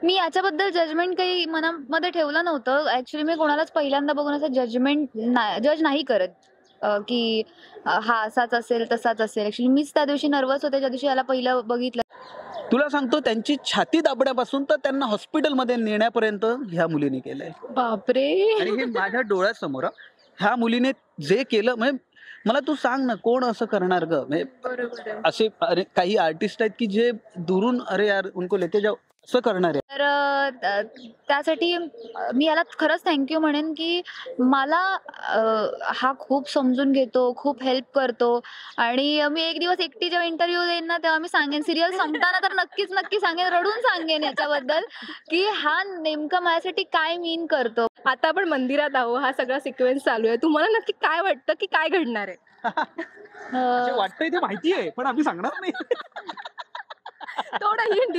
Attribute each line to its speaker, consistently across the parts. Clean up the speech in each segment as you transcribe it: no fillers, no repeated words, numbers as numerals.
Speaker 1: मी याच्याबद्दल जजमेंट काही मनामध्ये ठेवलं नव्हतं. ॲक्चुअली मी कोणालाच पहिल्यांदा बघून असं जज नाही करत, की हा असाच असेल, तसाच असेल. ॲक्चुअली मीच त्या दिवशी नर्व्हस होते, ज्या दिवशी याला पहिलं बघितलं.
Speaker 2: तुला सांगतो त्यांची छाती दाबण्यापासून तर त्यांना हॉस्पिटलमध्ये नेण्यापर्यंत ह्या मुलीने केलंय.
Speaker 1: बापरे!
Speaker 2: आणि हे माझ्या डोळ्यासमोर ह्या मुलीने जे केलं, म्हणजे मला तू सांग ना कोण असं करणार ग? म्हणजे
Speaker 1: बरोबर आहे.
Speaker 2: असे काही आर्टिस्ट आहेत की जे दुरून अरे यार उनको लेके जाओ असं करणार आहे.
Speaker 1: तर त्यासाठी मी याला खरंच थँक म्हणेन, की मला हा खूप समजून घेतो, खूप हेल्प करतो आणि मी एक दिवस एकटी जेव्हा इंटरव्ह्यू देईन ना, तेव्हा मी सांगेन सीरियल संपताना तर नक्की सांगेन, रडून सांगेन याच्याबद्दल, की हा नेमकं माझ्यासाठी काय मीन करतो.
Speaker 3: आता आपण मंदिरात आहो, हा सगळा सिक्वेन्स चालू आहे. तुम्हाला नक्की काय वाटतं की काय घडणार आहे?
Speaker 2: जे वाटतंय ते माहितीये पण आम्ही सांगणार नाही.
Speaker 3: थोडं हिंट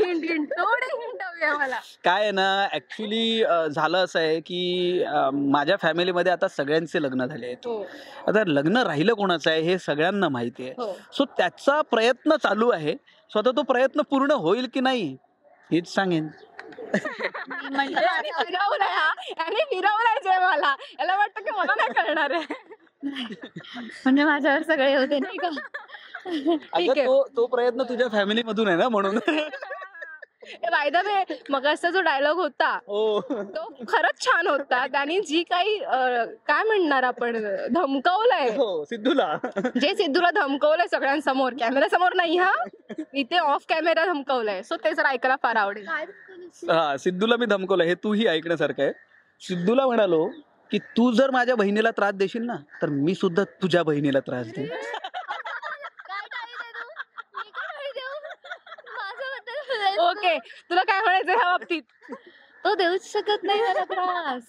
Speaker 3: हवी मला.
Speaker 2: काय आहे ना ऍक्च्युली झालं असं आहे की माझ्या फॅमिलीमध्ये आता सगळ्यांचे लग्न झाले आहेत.
Speaker 3: हो.
Speaker 2: आता लग्न राहिलं कोणाचं आहे हे सगळ्यांना माहिती आहे.
Speaker 3: हो.
Speaker 2: सो त्याचा प्रयत्न चालू आहे. स्वतः तो प्रयत्न पूर्ण होईल की नाही हेच सांगेन.
Speaker 3: याने फिरवलंय हा, याने फिरवलंय जे मला. याला वाटतं की मला नाही कळणार आहे.
Speaker 1: म्हणजे माझ्यावर सगळे होते नाही का?
Speaker 3: ठीक
Speaker 2: अगं,
Speaker 3: आहे.
Speaker 2: तो प्रयत्न तुझ्या फॅमिलीमधून आहे ना म्हणून.
Speaker 3: बाय द वे, मगाचा जो डायलॉग होता
Speaker 2: हो.
Speaker 3: तो खरंच छान होता. त्याने जी काही काय म्हणणार आपण धमकावलंय,
Speaker 2: हो सिद्धूला.
Speaker 3: जे सिद्धूला धमकवलंय सगळ्यांसमोर, कॅमेरा समोर नाही हा, इथे ऑफ कॅमेरा धमकवलंय. सो ते जर ऐकायला फार आवडेल.
Speaker 2: हा सिद्धूला मी धमकवलं हे तूही ऐकण्यासारखं आहे. सिद्धूला म्हणालो की तू जर माझ्या बहिणीला त्रास देशील ना तर मी सुद्धा तुझ्या बहिणीला त्रास देईन.
Speaker 3: ओके, तुला काय म्हणायचं ह्या बाबतीत?
Speaker 1: तो देऊच शकत नाही मला त्रास.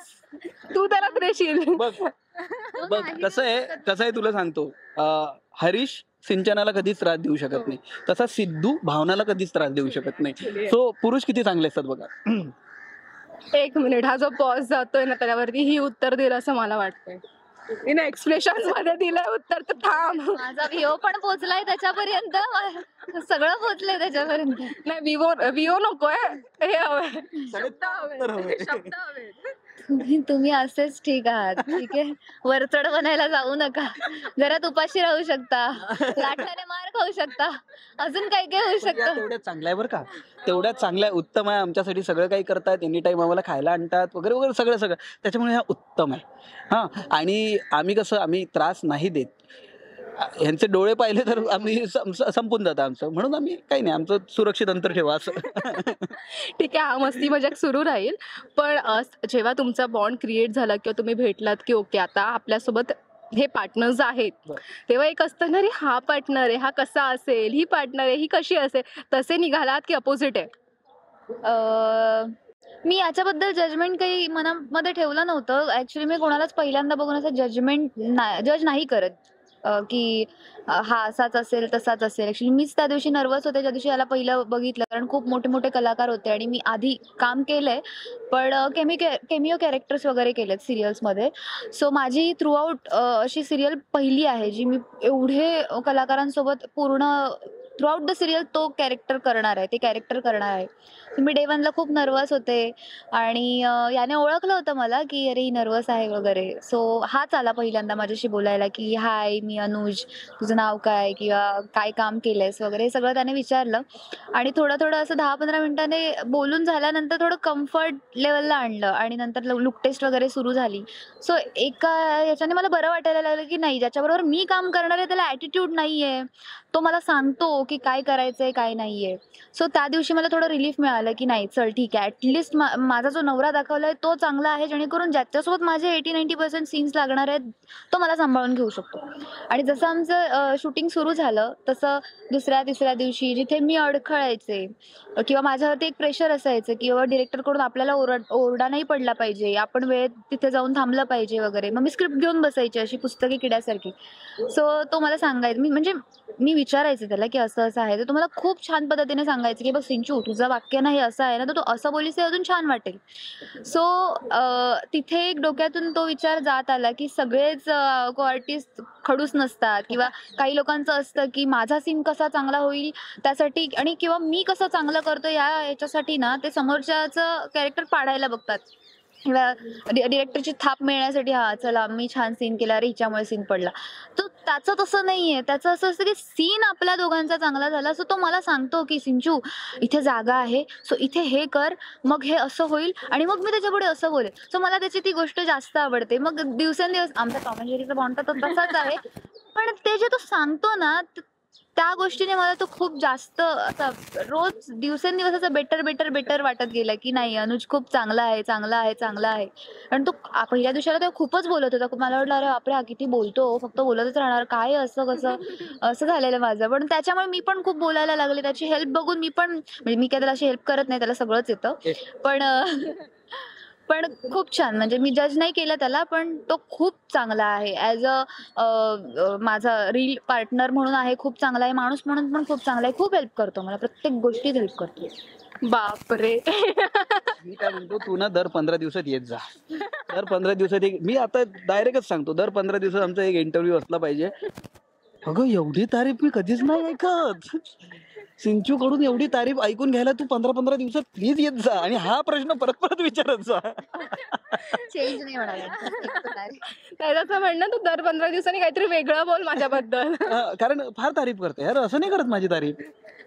Speaker 3: तू त्याला देशील.
Speaker 2: बघ बघ कसं आहे तुला सांगतो. हरीश सिंचनाला कधीच त्रास देऊ शकत नाही, तसा सिद्धू भावनाला कधीच त्रास देऊ शकत नाही. सो पुरुष किती चांगले असतात बघा.
Speaker 3: एक मिनिट, हा जो पॉज जातोय ना त्याच्यावरती ही उत्तर दिलं असं मला वाटतंय. तिने एक्सप्रेशन मध्ये दिलंय उत्तर, तर थांब.
Speaker 1: माझा विओ पण पोहोचलाय त्याच्यापर्यंत, सगळं पोहोचलंय त्याच्यापर्यंत.
Speaker 3: नाही, विवो नकोय, हे हवंय.
Speaker 2: उत्तर हवंय.
Speaker 3: शब्द हवे.
Speaker 1: तुम्ही असेच ठीक आहात, ठीक आहे. वरचढ बनायला जाऊ नका. जरा तुपाशी राहू शकता, लाटाने मार खाऊ शकता, अजून काय काय होऊ शकतं.
Speaker 2: तेवढ्यात चांगलं आहे बरं का, तेवढ्यात चांगलं आहे, उत्तम आहे. आमच्यासाठी सगळं काही करतात, एनी टाइम आम्हाला खायला आणतात वगैरे वगैरे सगळं. त्याच्यामुळे हा उत्तम आहे. हा, आणि आम्ही त्रास नाही देत. ह्यांचे डोळे पाहिले तर आम्ही संपून जातं आमचं, म्हणून आम्ही काही नाही, आमचं सुरक्षित अंतर ठेवा असं.
Speaker 3: ठीक आहे, हा मस्ती मजाक सुरू राहील. पण जेव्हा तुमचा बॉन्ड क्रिएट झाला किंवा तुम्ही भेटलात की ओके आता आपल्यासोबत हे पार्टनर्स आहेत,
Speaker 2: बरं.
Speaker 3: तेव्हा एक असतं ना रे, हा पार्टनर आहे, हा कसा असेल, ही पार्टनर आहे, ही कशी असेल, तसे निघालात की अपोजिट आहे?
Speaker 1: मी याच्याबद्दल जजमेंट काही मनामध्ये ठेवलं नव्हतं. ॲक्चुअली मी कोणालाच पहिल्यांदा बघून असं जज नाही करत, की हा असाच असेल, तसाच असेल. ॲक्चुअली मीच त्या दिवशी नर्व्हस होते, ज्या दिवशी याला पहिलं बघितलं. कारण खूप मोठे कलाकार होते आणि मी आधी काम केलंय, पण केमिओ कॅरेक्टर्स वगैरे केलेत सीरियल्समध्ये. सो माझी थ्रूआउट अशी सिरियल पहिली आहे, जी मी एवढे कलाकारांसोबत पूर्ण थ्रूआउट द सिरियल तो कॅरेक्टर करणार आहे, ते कॅरेक्टर करणार आहे. मी डे वनला खूप नर्व्हस होते आणि याने ओळखलं होतं मला, की अरे ही नर्व्हस आहे वगैरे. सो हाच आला पहिल्यांदा माझ्याशी बोलायला, की हाय मी अनुज, तुझं नाव काय किंवा काय काम केलंयस वगैरे हे सगळं त्याने विचारलं. आणि थोडं असं 10-15 मिनिटांनी बोलून झाल्यानंतर थोडं कम्फर्ट लेवलला आणलं आणि नंतर लुक टेस्ट वगैरे सुरू झाली. सो एका ह्याच्याने मला बरं वाटायला लागलं, की नाही ज्याच्याबरोबर मी काम करणार आहे त्याला ॲटिट्यूड नाही आहे, तो मला सांगतो की काय करायचंय काय नाही आहे. सो त्या दिवशी मला थोडं रिलीफ मिळालं, की नाही चल ठीक आहे, ॲटलिस्ट माझा जो नवरा दाखवलाय तो चांगला आहे, जेणेकरून ज्याच्यासोबत माझे 80-90% सीन्स लागणार आहेत तो मला सांभाळून घेऊ शकतो. आणि जसं आमचं शूटिंग सुरू झालं तसं दुसऱ्या-तिसऱ्या दिवशी जिथे मी अडखळायचे किंवा माझ्यावरती एक प्रेशर असायचं, की बाबा डिरेक्टरकडून आपल्याला ओरडा नाही पडला पाहिजे, आपण वेळेत तिथे जाऊन थांबलं पाहिजे वगैरे. मग मी स्क्रिप्ट घेऊन बसायची अशी पुस्तकी किड्यासारखी. सो तो मला सांगायचा, मी विचारायचे त्याला, की असं आहे. तर तो मला खूप छान पद्धतीने सांगायचं, की बघ सिंचू तुझं वाक्य ना हे हे असं आहे ना, तर तू असं बोलीस ते अजून छान वाटेल. सो तिथे एक डोक्यातून तो विचार जात आला, की सगळेच को आर्टिस्ट खडूस नसतात किंवा काही लोकांचं असतं, की माझा सीन कसा चांगला होईल त्यासाठी आणि किंवा मी कसं चांगलं करतो याच्यासाठी ना ते समोरच्याचं कॅरेक्टर पाडायला बघतात किंवा डिरेक्टरची थाप मिळण्यासाठी, हा चला मी छान सीन केला, अरे हिच्यामुळे सीन पडला. तर त्याचं तसं नाहीये. त्याचं असं असतं की सीन आपल्या दोघांचा चांगला झाला, सो तो मला सांगतो की सिंचू इथे जागा आहे, सो इथे हे कर, मग हे असं होईल आणि मग मी त्याच्यापुढे असं बोलेन. सो मला त्याची ती गोष्ट जास्त आवडते. मग दिवसेंदिवस आमचा टॉम अँड जेरीचा बॉन्ड तर तसाच आहे, पण ते जे तो सांगतो ना त्या गोष्टीने मला तो खूप जास्त असा रोज दिवसेंदिवस असं बेटर बेटर बेटर वाटत गेला की नाही अनुज खूप चांगला आहे, चांगला आहे, चांगला आहे. आणि तो पहिल्या दिवसाला तेव्हा खूपच बोलत होता. मला वाटलं अरे बापरे हा किती बोलतो, फक्त बोलतच राहणार, काय असं कसं असं झालेलं माझं. पण त्याच्यामुळे मी पण खूप बोलायला लागले. त्याची हेल्प बघून मी पण, म्हणजे मी काय त्याला अशी हेल्प करत नाही, त्याला सगळंच येतं. पण पण खूप छान, म्हणजे मी जज नाही केलं त्याला, पण तो खूप चांगला आहे. ॲज माझा रील पार्टनर म्हणून आहे, खूप चांगला आहे. माणूस म्हणून पण खूप चांगला आहे. खूप हेल्प करतो मला, प्रत्येक गोष्टीत हेल्प करतो.
Speaker 3: बापरे.
Speaker 2: मी काय म्हणतो, तू ना दर 15 दिवसात येत जा. दर 15 दिवसात मी आता डायरेक्टच सांगतो, दर 15 दिवसात आमचा एक इंटरव्ह्यू असला पाहिजे. अगं एवढी तारीफ मी कधीच नाही ऐकत. सिंचू कडून एवढी तारीफ ऐकून घ्यायला तू 15-15 दिवसात प्लीज येत जा आणि हा प्रश्न परत परत विचारत जा.
Speaker 1: चेंज नाही होणार.
Speaker 3: त्याचं म्हणणं तू दर 15 दिवसांनी काहीतरी वेगळं बोल माझ्याबद्दल.
Speaker 2: कारण फार तारीफ करते यार, असं नाही करत माझी तारीफ.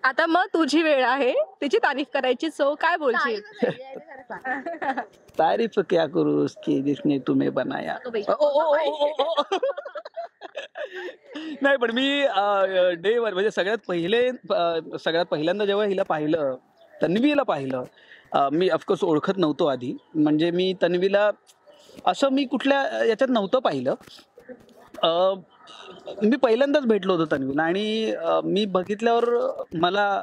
Speaker 3: आता मग तुझी वेळ आहे तिची तारीफ करायची, सो काय बोलशील?
Speaker 2: तारीफ क्या करू उसकी जिसने तुम्हें बनाया. नाही पण मी डे वर म्हणजे सगळ्यात पहिल्यांदा जेव्हा हिला पाहिलं, तन्वीला पाहिलं, मी ऑफकोर्स ओळखत नव्हतो आधी. म्हणजे मी तन्वीला असं मी कुठल्या याच्यात नव्हतं पाहिलं. मी पहिल्यांदाच भेटलो होतो तन्वीला आणि मी बघितल्यावर मला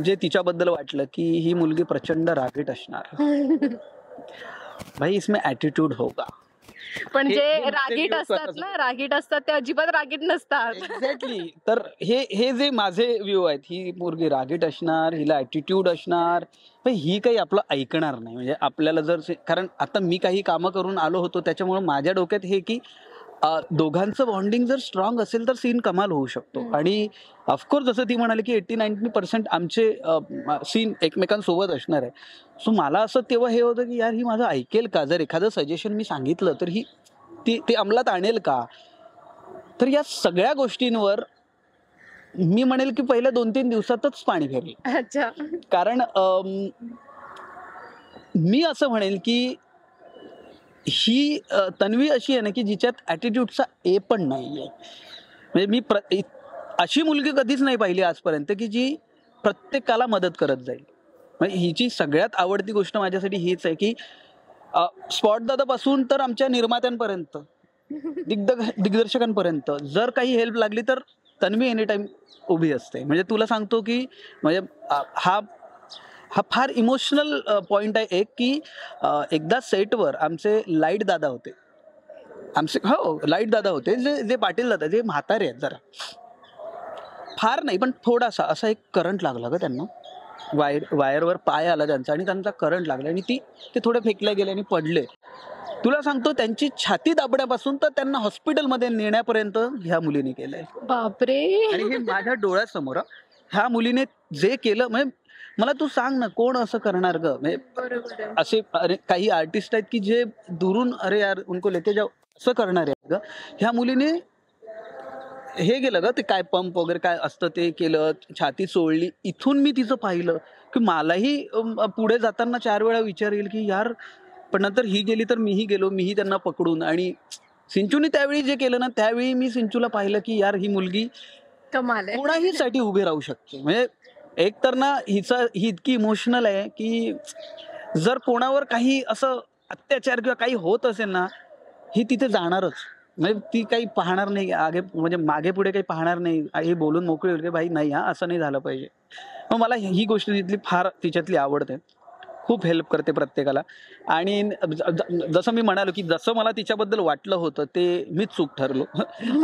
Speaker 2: जे तिच्याबद्दल वाटलं की ही मुलगी प्रचंड रागीट असणार. भाई इसमें ॲटिट्यूड होगा.
Speaker 3: पण
Speaker 2: हे-
Speaker 3: जे
Speaker 2: हे
Speaker 3: रागीट
Speaker 2: लोक
Speaker 3: असतात ना, रागीट असतात ते अजिबात रागीट नसतात.
Speaker 2: एक्झॅक्टली. तर हे जे माझे व्ह्यू आहेत, ही मुलगी रागीट असणार, हिला ॲटिट्यूड असणार, पण ही काही आपलं ऐकणार नाही. म्हणजे आपल्याला जर कारण आता मी काही कामं करून आलो होतो, त्याच्यामुळे माझ्या डोक्यात हे की दोघांचं बॉन्डिंग जर स्ट्रॉंग असेल तर सीन कमाल होऊ शकतो. आणि ऑफकोर्स जसं ती म्हणाली की 80-90% आमचे सीन एकमेकांसोबत असणार आहे. सो मला असं तेव्हा हे होतं की यार ही माझं ऐकेल का, जर एखादं सजेशन मी सांगितलं तर ही ती अंमलात आणेल का. तर या सगळ्या गोष्टींवर मी म्हणेल की पहिल्या 2-3 दिवसातच पाणी फिरलं.
Speaker 3: अच्छा.
Speaker 2: कारण मी असं म्हणेल की ही तन्वी अशी आहे ना की जिच्यात ॲटिट्यूडचा ए पण नाही आहे. म्हणजे मी अशी मुलगी कधीच नाही पाहिली आजपर्यंत की जी प्रत्येकाला मदत करत जाईल. म्हणजे हिची सगळ्यात आवडती गोष्ट माझ्यासाठी हीच आहे की स्पॉट दादापासून तर आमच्या निर्मात्यांपर्यंत, दिग्दर्शकांपर्यंत जर काही हेल्प लागली तर तन्वी एनी टाइम उभी असते. म्हणजे तुला सांगतो की म्हणजे हा फार इमोशनल पॉईंट आहे एक की एकदा सेटवर आमचे लाईट दादा होते. लाईट दादा होते, जे पाटील दादा, जे म्हातारे आहेत जरा, फार नाही पण थोडासा असा एक करंट लागला ग त्यांना. वायरवर पाय आला त्यांचा आणि त्यांचा करंट लागला आणि ते थोडे फेकले गेले आणि पडले. तुला सांगतो त्यांची छाती दाबण्यापासून तर त्यांना हॉस्पिटलमध्ये नेण्यापर्यंत ह्या मुलीने केलंय.
Speaker 3: बापरे.
Speaker 2: आणि हे माझ्या डोळ्यासमोर ह्या मुलीने जे केलं, म्हणजे मला तू सांग ना कोण असं करणार ग. म्हणजे असे काही आर्टिस्ट आहेत की जे दुरून अरे यार उनको लेते जाओ असं करणार आहेत ग. ह्या मुलीने हे केलं ग, ते काय पंप वगैरे काय असतं ते केलं, छाती सोडली. इथून मी तिचं पाहिलं की मलाही पुढे जाताना 4 वेळा विचार येईल की यार, पण नंतर ही गेली तर मीही गेलो, मीही त्यांना पकडून. आणि सिंचूने त्यावेळी जे केलं ना, त्यावेळी मी सिंचूला पाहिलं की यार ही मुलगी
Speaker 3: कमाल आहे.
Speaker 2: कोणाही साठी उभी राहू शकते. म्हणजे एक तर ना ही इतकी इमोशनल आहे की जर कोणावर काही असं अत्याचार किंवा काही होत असेल ना, ही तिथे जाणारच. म्हणजे ती काही पाहणार नाही म्हणजे मागे पुढे काही पाहणार नाही. हे बोलून मोकळी होईल की भाई नाही, हा असं नाही झालं पाहिजे. मग मला ही गोष्ट तिच्यातली आवडते. खूप हेल्प करते प्रत्येकाला. आणि जसं मी म्हणालो की जसं मला तिच्याबद्दल वाटलं होतं ते मीच चूक ठरलो.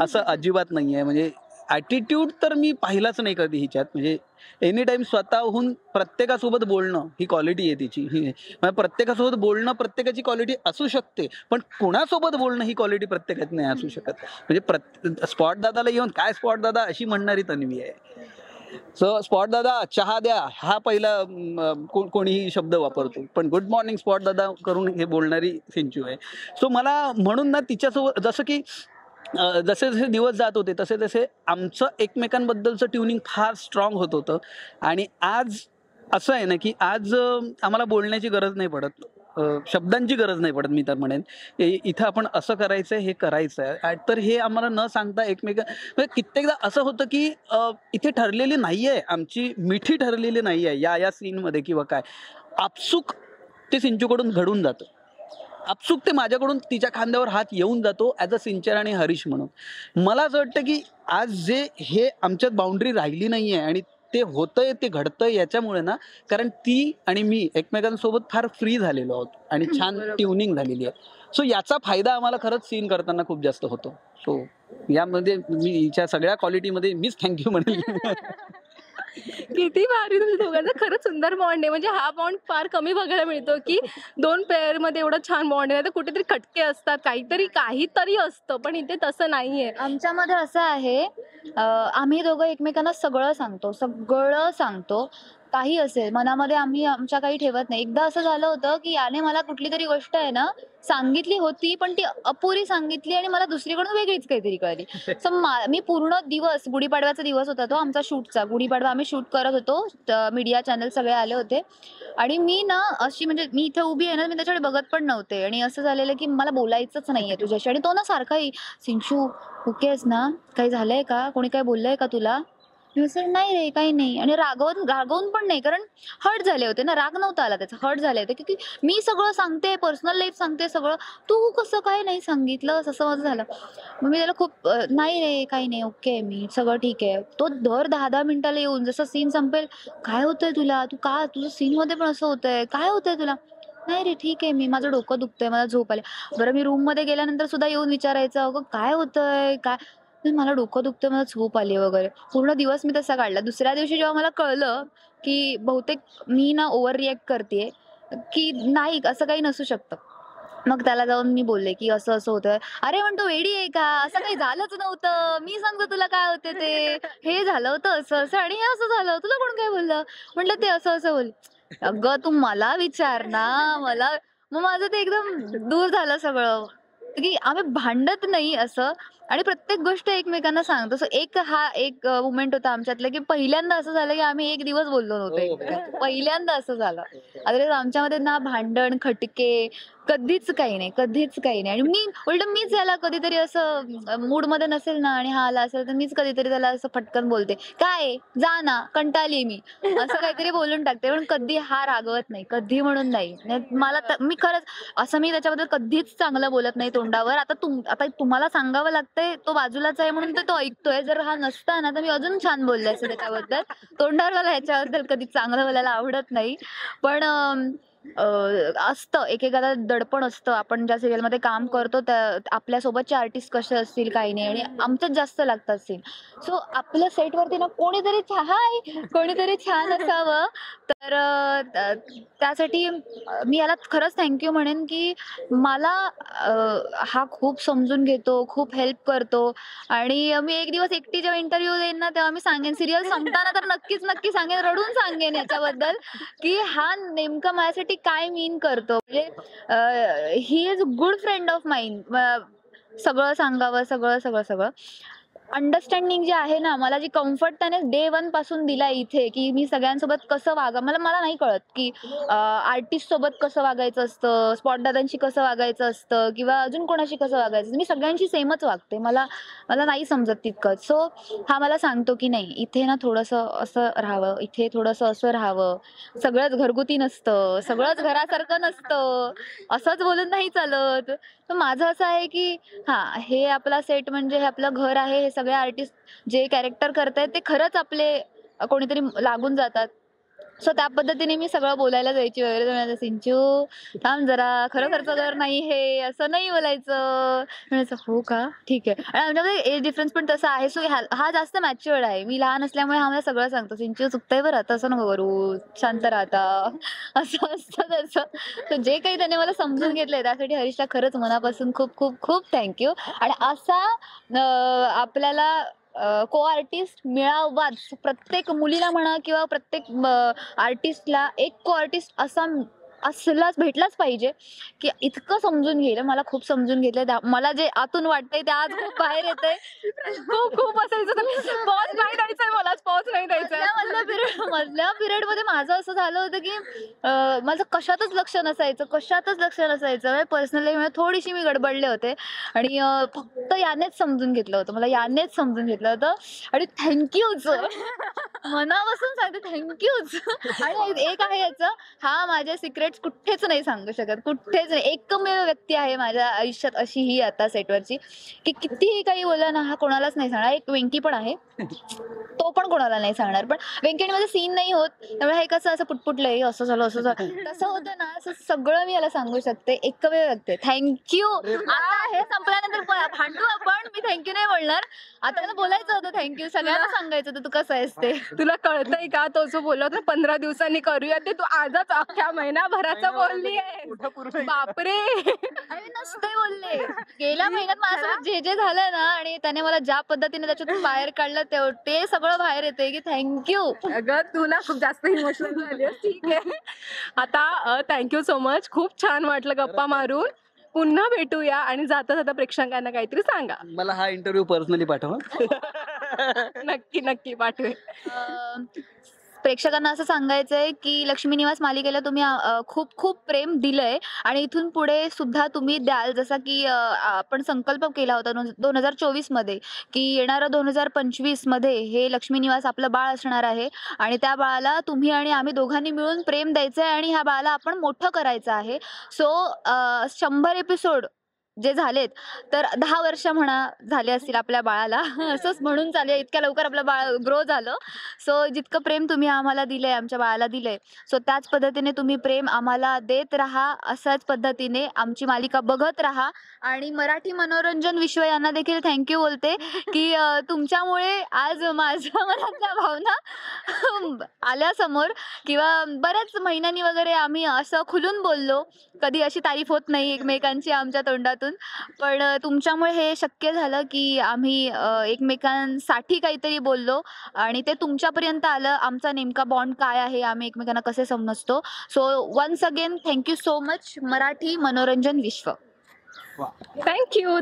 Speaker 2: असं अजिबात नाही आहे. म्हणजे ॲटिट्यूड तर मी पाहिलाच नाही कधी हिच्यात. म्हणजे एनी टाईम स्वतःहून प्रत्येकासोबत बोलणं ही क्वालिटी आहे तिची. म्हणजे प्रत्येकासोबत बोलणं प्रत्येकाची क्वालिटी असू शकते, पण कुणासोबत बोलणं ही क्वालिटी प्रत्येकात नाही असू शकत. म्हणजे स्पॉट दादाला येऊन काय स्पॉट दादा अशी म्हणणारी तन्वी आहे. सो स्पॉट दादा चहा द्या हा पहिला कोणीही शब्द वापरतो, पण गुड मॉर्निंग स्पॉट दादा करून हे बोलणारी सिंचू आहे. सो मला म्हणून ना तिच्यासोबत जसं की जसे जसे दिवस जात होते तसे तसे आमचं एकमेकांबद्दलचं ट्युनिंग फार स्ट्रॉंग होत होतं. आणि आज असं आहे ना की आज आम्हाला बोलण्याची गरज नाही पडत, शब्दांची गरज नाही पडत. मी तर म्हणेन इथं आपण असं करायचं आहे, हे करायचं आहे. तर हे आम्हाला न सांगता म्हणजे कित्येकदा असं होतं की इथे ठरलेली नाही आहे, आमची मिठी ठरलेली नाही आहे या सीनमध्ये किंवा काय. आपसुक ते सिंचूकडून घडून जातं, आपसुक ते माझ्याकडून तिच्या खांद्यावर हात येऊन जातो ॲज अ सिंचर आणि हरीश म्हणून. मला असं वाटतं की आज जे हे आमच्यात बाउंड्री राहिली नाही आहे आणि ते होतंय ते घडतंय याच्यामुळे ना, कारण ती आणि मी एकमेकांसोबत फार फ्री झालेलो आहोत आणि छान ट्युनिंग झालेली आहे. सो याचा फायदा आम्हाला खरंच सीन करताना खूप जास्त होतो. सो यामध्ये मी हिच्या सगळ्या क्वालिटीमध्ये मीच थँक्यू म्हणेन.
Speaker 3: किती भारी तुमच्या दोघांचा खरंच सुंदर बॉन्ड आहे. म्हणजे हा बॉन्ड फार कमी बघायला मिळतो की दोन पेअर मध्ये एवढं छान बॉन्ड आहे. तर कुठेतरी खटके असतात, काहीतरी असतं, पण इथे तसं नाहीये.
Speaker 1: आमच्यामध्ये असं आहे, आम्ही दोघं एकमेकांना सगळं सांगतो. काही असेल मनामध्ये आम्ही आमच्या काही ठेवत नाही. एकदा असं झालं होतं की याने मला कुठली तरी गोष्ट आहे ना सांगितली होती, पण ती अपुरी सांगितली आणि मला दुसरीकडून वेगळीच काहीतरी कळली. सो मी पूर्ण दिवस, गुढीपाडव्याचा दिवस होता तो आमचा शूटचा. गुढीपाडवा आम्ही शूट करत होतो, मीडिया चॅनल सगळे आले होते आणि मी ना अशी म्हणजे मी इथे उभी आहे ना, मी त्याच्याकडे बघत पण नव्हते आणि असं झालेलं की मला बोलायचंच नाहीये तुझ्याशी. आणि तो ना सारखाही, सिंचू ओके आहेस ना, काही झालंय का, कोणी काय बोललंय का तुला? मी म्हटलं नाही रे काही नाही. आणि रागवून पण नाही, कारण हर्ट झाले होते ना, राग नव्हता आला त्याचा, हर्ट झाले होते की मी सगळं सांगते, पर्सनल लाईफ सांगते सगळं, तू कसं काय नाही सांगितलंस, असं माझं झालं. मग मी त्याला खूप नाही रे काही नाही, ओके आहे मी, सगळं ठीक आहे. तो दर 10-10 मिनिटाला येऊन जसं सीन संपेल, काय होतंय तुला, तू का तुझं सीनमध्ये पण असं होतंय, काय होतंय तुला? नाही रे ठीक आहे, मी, माझं डोकं दुखतंय, मला झोप आली. बरं मी रूममध्ये गेल्यानंतर सुद्धा येऊन विचारायचं, अगं काय होतंय काय? मला डोकं दुखतंय, मला झोप आली वगैरे. पूर्ण दिवस मी तसा काढला. दुसऱ्या दिवशी जेव्हा मला कळलं की बहुतेक मी ना ओव्हर रिॲक्ट करतेय, की नाही असं काही नसू शकतं. मग त्याला जाऊन मी बोलले की असं-असं होतंय. अरे म्हणतो वेडी आहे का? असं काही झालंच नव्हतं. मी सांगतो तुला काय होते ते. हे झालं होतं असं-असं आणि हे असं झालं. तुला कोण काय बोललं? म्हटलं ते असं-असं बोलले. अगं तू मला विचार ना, मला मग माझं ते एकदम दूर झालं सगळं. की आम्ही भांडत नाही असं आणि प्रत्येक गोष्ट एकमेकांना सांगतो. सो एक मोमेंट होता आमच्यातलं, की पहिल्यांदा असं झालं, की आम्ही एक दिवस बोललो नव्हतो एकमेकांना. पहिल्यांदा असं झालं. अदरवाईज आमच्यामध्ये ना भांडण, खटके कधीच काही नाही, कधीच काही नाही. आणि उलटं मीच याला कधीतरी असं मूडमध्ये नसेल ना आणि हा आला असेल, तर मीच कधीतरी त्याला असं फटकन बोलते, "काय जा ना, कंटाळली मी." असं काहीतरी बोलून टाकते. पण कधी हा रागवत नाही, कधी म्हणून नाही. मला मी खरंच असं मी त्याच्याबद्दल कधीच चांगलं बोलत नाही तोंडावर. आता तुम्हाला सांगावं लागतंय, तो बाजूलाच आहे म्हणून तर तो ऐकतोय. जर हा नसता ना, तर मी अजून छान बोलले असते त्याच्याबद्दल. तोंडावर मला ह्याच्याबद्दल कधी चांगलं बोलायला आवडत नाही. पण असतं एकेकाला दडपण असतं. आपण ज्या सीरियलमध्ये काम करतो त्या आपल्यासोबतचे आर्टिस्ट कसे असतील, काही नाही आणि आमच्यात जास्त लागतात सीन. सो आपल्या सेटवरती ना कोणीतरी छान असावं. तर त्यासाठी मी याला खरंच थँक म्हणेन, की मला हा खूप समजून घेतो, खूप हेल्प करतो आणि मी एक दिवस एकटी जेव्हा इंटरव्ह्यू देईन ना, तेव्हा मी सांगेन सीरियल संपताना तर नक्की सांगेन, रडून सांगेन याच्याबद्दल, की हा नेमकं माझ्यासाठी काय मीन करतो. म्हणजे he is good friend of माईन. सगळं सांगावं, सगळं. अंडरस्टँडिंग जे आहे ना, मला जी कम्फर्ट त्याने डे 1 पासून दिलाय इथे, की मी सगळ्यांसोबत कसं मला नाही कळत, की आर्टिस्ट सोबत कसं वागायचं असतं, स्पॉट दादांशी कसं वागायचं असतं किंवा अजून कोणाशी कसं वागायचं. मी सगळ्यांशी सेमच वागते. मला नाही समजत तितकंच. सो हा मला सांगतो, की नाही इथे ना थोडंसं असं राहावं, इथे थोडंसं असं राहावं. सगळंच घरगुती नसतं, सगळंच घरासारखं नसतं. असंच बोलून नाही चालत. तर माझं असं आहे, की हां, हे आपला सेट म्हणजे हे आपलं घर आहे. हे सगळे आर्टिस्ट जे कॅरेक्टर करतायत ते खरंच आपले कोणीतरी लागून जातात. सो त्या पद्धतीने मी सगळं बोलायला जायची वगैरे. तर म्हणायचं, सिंचू थांब जरा, खरोखरचं घर नाही हे, असं नाही बोलायचं. म्हणायचं हो का, ठीक आहे. आणि आमच्यामध्ये एज डिफरन्स पण तसा आहे. सो हा जास्त मॅच्युअर्ड आहे. मी लहान असल्यामुळे हा मला सगळं सांगतो, सिंचू चुकतंय बरं, तसं नको करू, शांत राहता, असं असतं त्याचं. तर जे काही त्याने मला समजून घेतलंय त्यासाठी हरीशला खरंच मनापासून खूप खूप खूप थँक्यू. आणि असा आपल्याला को आर्टिस्ट मिळावाच. प्रत्येक मुलीला म्हणा किंवा प्रत्येक आर्टिस्टला एक को आर्टिस्ट असलाच भेटलाच पाहिजे की इतकं समजून घेईल. मला खूप समजून घेतलंय. मला जे आतून वाटतंय ते आज खूप बाहेर येतंय.
Speaker 3: खूप खूप असायचं, पॉज नाही द्यायचंय, मला पॉज नाही द्यायचंय.
Speaker 1: मधल्या पिरियडमध्ये माझं असं झालं होतं की माझं कशातच लक्ष नसायचं. पर्सनली थोडीशी मी गडबडले होते आणि फक्त यानेच समजून घेतलं होतं. आणि थँक्यूच, मनापासून सांगते थँक्यूच. आणि एक आहे याचं, हा माझे सिक्रेट्स कुठेच नाही सांगू शकत, कुठेच नाही. एकमेव व्यक्ती आहे माझ्या आयुष्यात अशी ही आता सेटवरची की कितीही काही बोलला ना, हा कोणालाच नाही सांगणार. एक वेंकी पण आहे, तो पण कोणाला नाही सांगणार. पण वेंकटेमध्ये सीन नाही होत, त्यामुळे हे कसं असं पुटपुटलंय, असं झालं तसं होतं ना, असं सगळं मी याला सांगू शकते. एकमेव व्यक्ती. थँक्यू. आता हे संपल्यानंतर भांडू आपण, मी थँक्यू नाही बोलणार. आता मला बोलायचं होतं थँक्यू, सगळ्यांना सांगायचं होतं तू कसं आहेस ते.
Speaker 3: तुला कळतंय का, तो जो बोलला होता 15 दिवसांनी करूया, ते तू आजच अख्ख्या महिनाभराचं बोलली आहे. बापरे.
Speaker 1: अरे नसते बोलले. गेल्या महिन्यात माझ्यासोबत जे झालं ना, आणि त्याने मला ज्या पद्धतीने त्याच्यातून बाहेर काढलं ते सगळं बाहेर येते की थँक्यू.
Speaker 3: अगं तू ना खूप जास्त इमोशनल झाली आहेस. ठीक आहे, आता थँक्यू सो मच. खूप छान वाटलं गप्पा मारून. पुन्हा भेटूया आणि जाता जाता प्रेक्षकांना काहीतरी सांगा.
Speaker 2: मला हा इंटरव्ह्यू पर्सनली पाठवा.
Speaker 3: नक्की नक्की पाठवे.
Speaker 1: प्रेक्षकांना असं सांगायचंय की लक्ष्मी निवास मालिकेला तुम्ही खूप खूप प्रेम दिलंय आणि इथून पुढे सुद्धा तुम्ही द्याल. जसा की आपण संकल्प केला होता 2024 मध्ये की येणारं 2025 मध्ये हे लक्ष्मी निवास आपलं बाळ असणार आहे आणि त्या बाळाला तुम्ही आणि आम्ही दोघांनी मिळून प्रेम द्यायचं आहे आणि ह्या बाळाला आपण मोठं करायचं आहे. सो 100 एपिसोड जे झालेत, तर 10 वर्ष म्हणा झाले असतील आपल्या बाळाला. असंच म्हणून चालू आहे, इतक्या लवकर आपलं बाळ ग्रो झालं. सो जितकं प्रेम तुम्ही आम्हाला दिलंय, आमच्या बाळाला दिलंय, सो त्याच पद्धतीने तुम्ही प्रेम आम्हाला देत राहा. अशाच पद्धतीने आमची मालिका बघत राहा. आणि मराठी मनोरंजन विश्व यांना देखील थँक्यू बोलते की तुमच्यामुळे आज माझ्या मनातल्या भावना आल्या समोर, किंवा बऱ्याच महिन्यांनी वगैरे आम्ही असं खुलून बोललो. कधी अशी तारीफ होत नाही एकमेकांची आमच्या तोंडातून, पण तुमच्यामुळे हे शक्य झालं की आम्ही एकमेकांसाठी काहीतरी बोललो आणि ते तुमच्यापर्यंत आलं. आमचा नेमका बॉन्ड काय आहे, आम्ही एकमेकांना कसे समजतो. So once again thank you so much Marathi Manoranjan Vishwa.
Speaker 3: Thank you.